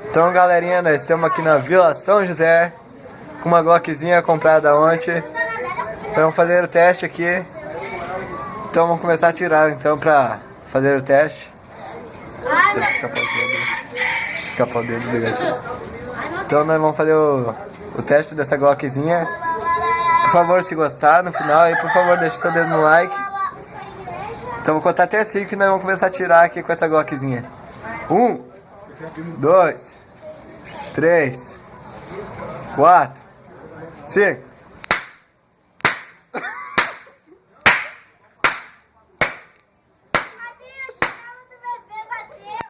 Então, galerinha, nós estamos aqui na Vila São José com uma Glockzinha comprada ontem. Então, vamos fazer o teste aqui. Então, vamos começar a tirar então pra fazer o teste. Deixa escapar o dedo negativo. Então, nós vamos fazer o teste dessa Glockzinha. Por favor, se gostar no final aí, por favor, deixe seu dedo no like. Então, vou contar até 5 e nós vamos começar a tirar aqui com essa Glockzinha. 1, 2, 3, 4, 5.